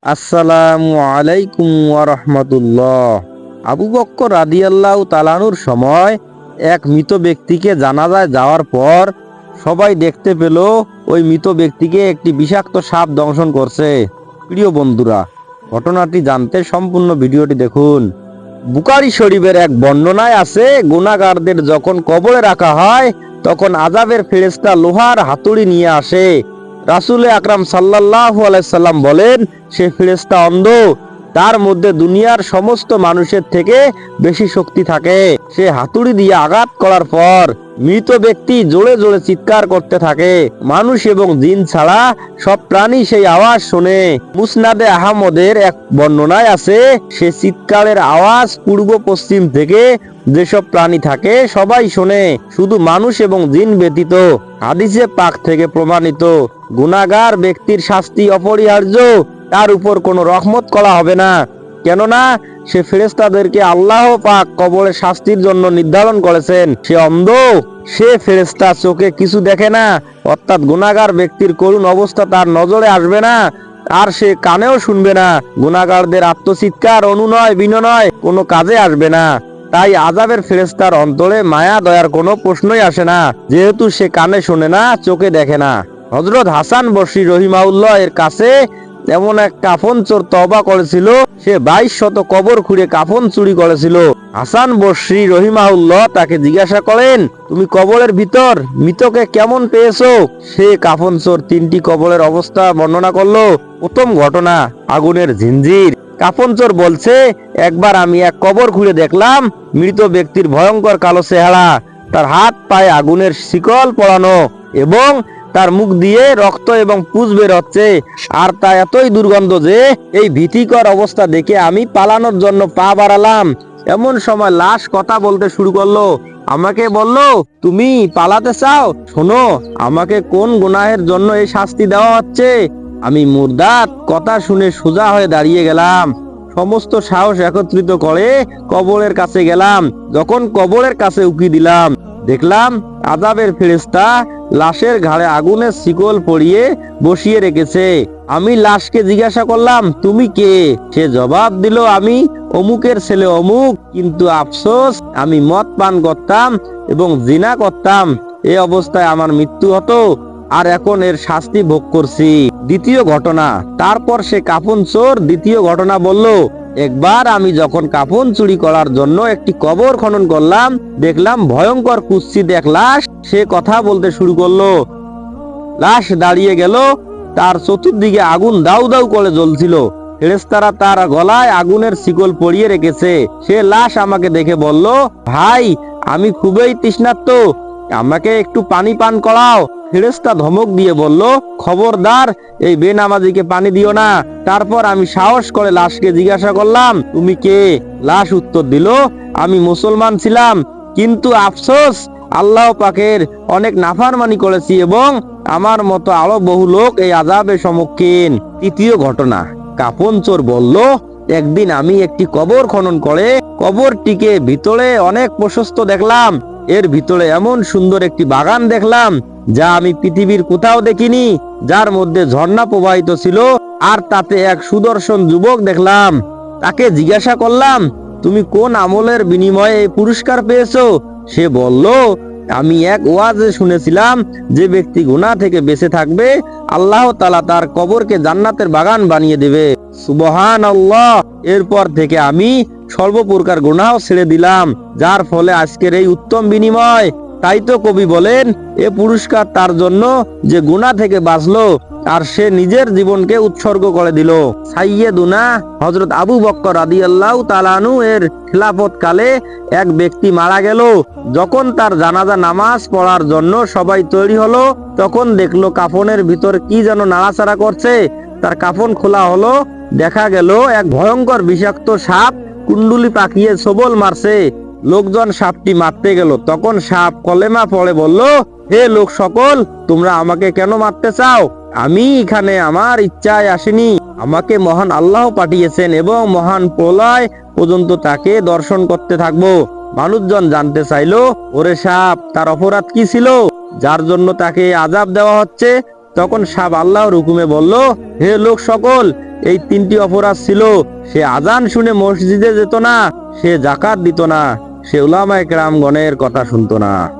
আসসালামু আলাইকুম ওয়া রাহমাতুল্লাহ। আবু বক্কর রাদিয়াল্লাহু তাআলার সময় এক মৃত ব্যক্তিকে জানাজায় যাওয়ার পর সবাই দেখতে পেল ওই মৃত ব্যক্তিকে একটি বিষাক্ত সাপ দংশন করছে। প্রিয় বন্ধুরা, ঘটনাটি জানতে সম্পূর্ণ ভিডিওটি দেখুন। বুখারী শরীফের এক বর্ণনায় আছে, গুনাহগারদের যখন কবরে রাখা হয় তখন আযাবের ফেরেশতা লোহার হাতুড়ি নিয়ে আসে। রাসূল আকরাম সাল্লাল্লাহু আলাইহি সাল্লাম বলেন, সে ফেরেশতা অন্ধ, তার মধ্যে দুনিয়ার সমস্ত মানুষের থেকে বেশি শক্তি থাকে। সে হাতুড়ি দিয়ে আঘাত করার পর মৃত ব্যক্তি জোরে জোরে চিৎকার করতে থাকে। মানুষ এবং জিন ছাড়া সব প্রাণী সেই আওয়াজ শোনে। মুসনাদে আহমদের এক বর্ণনায় আছে, সে চিৎকারের আওয়াজ পূর্ব পশ্চিম থেকে যেসব প্রাণী থাকে সবাই শোনে, শুধু মানুষ এবং জিন ব্যতীত। হাদিসে পাক থেকে প্রমাণিত, গুনাহগার ব্যক্তির শাস্তি অপরিহার্য, তার উপর কোনো রহমত করা হবে না, কেননা সে ফেরেশতাদেরকে আল্লাহ পাক কবরের শাস্তির জন্য নির্ধারণ করেছেন। সে অন্ধ, সে ফেরেশতা চোখে কিছু দেখে না, অর্থাৎ গুনাহগার ব্যক্তির করুণ অবস্থা তার নজরে আসবে না, আর সে কানেও শুনবে না। গুনাহগারদের আত্মচিৎকার, অনুনয় বিনয় কোনো কাজে আসবে না। তাই আযাবের ফেরেশতার অন্তরে মায়া দয়ার কোনো প্রশ্নই আসে না, যেহেতু সে কানে শোনে না, চোখে দেখে না। হযরত হাসান বসরি রহিমাহুল্লাহ এর কাছে এমন এক কাফন চোর তওবা করেছিল, সে 22 কবর খুঁড়ে কাফন চুরি করেছিল। হাসান বসরি রহিমাহুল্লাহ তাকে জিজ্ঞাসা করেন, তুমি কবরের ভিতর মৃতকে কেমন পেয়েছো? সে কাফন চোর 3টি কবরের অবস্থা বর্ণনা করলো। প্রথম ঘটনা, আগুনের ঝিঞ্জির। কাফন চোর বলছে, একবার আমি এক কবর খুঁড়ে দেখলাম মৃত ব্যক্তির ভয়ঙ্কর কালো চেহারা, তার হাত পায়ে আগুনের শিকল পরানো এবং তার মুখ দিয়ে রক্ত এবং পুঁজ বের হচ্ছে, আর তা এতই দুর্গন্ধ যে এই ভীতিকর অবস্থা দেখে আমি পালানোর জন্য পা বাড়ালাম। এমন সময় লাশ কথা বলতে শুরু করলো, আমাকে বলল, তুমি পালাতে চাও? শোনো, আমাকে কোন গুনাহের জন্য এই শাস্তি দেওয়া হচ্ছে? আমি মুরদাত কথা শুনে সোজা হয়ে দাঁড়িয়ে গেলাম, সমস্ত সাহস একত্রিত করে কবরের কাছে গেলাম। যখন কবরের কাছে উকি দিলাম, দেখলাম আযাবের ফেরেশতা লাশের ঘাড়ে আগুনের শিকল পরিয়ে বসিয়ে রেখেছে। আমি লাশকে জিজ্ঞাসা করলাম, তুমি কে? সে জবাব দিল, আমি অমুকের ছেলে অমুক, কিন্তু আফসোস আমি মদ পান করতাম এবং জিনা করতাম, এই অবস্থায় আমার মৃত্যু হতো, আর এখন এর শাস্তি ভোগ করছি। দ্বিতীয় ঘটনা, তারপর সে কাফন চোর দ্বিতীয় ঘটনা বলল, একবার আমি যখন কাফন চুরি করার জন্য একটি কবর খনন করলাম, দেখলাম ভয়ঙ্কর কুৎসিত এক লাশ। সে কথা বলতে শুরু করলো, লাশ দাঁড়িয়ে গেল, তার চতুর্দিকে আগুন দাউ দাউ করে জ্বলছিল, ফেরেশতারা তার গলায় আগুনের শিকল পরিয়ে রেখেছে। সে লাশ আমাকে দেখে বলল, ভাই, আমি খুবই তৃষ্ণার্ত, আমাকে একটু পানি পান করাও। ফেরেশতা ধমক দিয়ে বলল, খবরদার, এই বেনামাজিকে পানি দিও না। তারপর আমি সাহস করে লাশকে জিজ্ঞাসা করলাম, তুমি কে? লাশ উত্তর দিল, আমি মুসলমান ছিলাম, কিন্তু আফসোস আল্লাহ পাকের অনেক নাফরমানি করেছি এবং আমার মতো আরো বহু লোক এই আযাবের সম্মুখীন। তৃতীয় ঘটনা, কাফন চোর বলল, একদিন আমি একটি কবর খনন করে কবরটিকে ভিতরে অনেক প্রশস্ত দেখলাম। এর ভিতরে এমন সুন্দর একটি বাগান দেখলাম যা আমি পৃথিবীর কোথাও দেখিনি, যার মধ্যে ঝর্ণা প্রবাহিত ছিল, আর তাতে এক সুদর্শন যুবক দেখলাম। তাকে জিজ্ঞাসা করলাম, তুমি কোন আমলের বিনিময়ে এই পুরস্কার পেয়েছো? সে বলল, আমি এক ওয়াজে শুনেছিলাম, যে ব্যক্তি গুনাহ থেকে বেঁচে থাকবে আল্লাহ তাআলা তার কবরকে জান্নাতের বাগান বানিয়ে দেবে। সুবহানাল্লাহ। এরপর থেকে আমি সর্বপ্রকার গুনাহ ছেড়ে দিলাম, যার ফলে আজকের এই উত্তম বিনিময়। তাই তো কবি বলেন, এ পুরস্কার তার জন্য যে গুনাহ থেকে বাঁচলো আর সে নিজের জীবনকে উৎসর্গ করে দিল। সাইয়েদুনা হযরত আবু বকর রাদিয়াল্লাহু তাআলা আনহু এর খিলাফত কালে এক ব্যক্তি মারা গেল। যখন তার জানাজা নামাজ পড়ার জন্য সবাই তৈরি হলো, তখন দেখলো কাফনের ভিতর কি যেন নাড়াচাড়া করছে। তার কাফন খোলা হলো, দেখা গেল এক ভয়ঙ্কর বিষাক্ত সাপ কুণ্ডুলি পাকিয়ে সবল মারছে। লোকজন সাপটি মারতে গেল, তখন সাপ কলেমা পড়ে বলল, হে লোক সকল, তোমরা আমাকে কেন মারতে চাও? আমি এখানে আমার ইচ্ছায় আসিনি, আমাকে মহান আল্লাহ পাঠিয়েছেন এবং মহান প্রলয় পর্যন্ত তাকে দর্শন করতে থাকবো। মানুষজন জানতে চাইলো, ওরে সাপ, তার অপরাধ কি ছিল যার জন্য তাকে আযাব দেওয়া হচ্ছে? তখন সাপ আল্লাহর হুকুমে বলল, হে লোক সকল, এই তিনটি অপরাধ ছিল: সে আজান শুনে মসজিদে যেত না, সে যাকাত দিত না, সে উলামায়ে কেরামগণের কথা শুনতো না।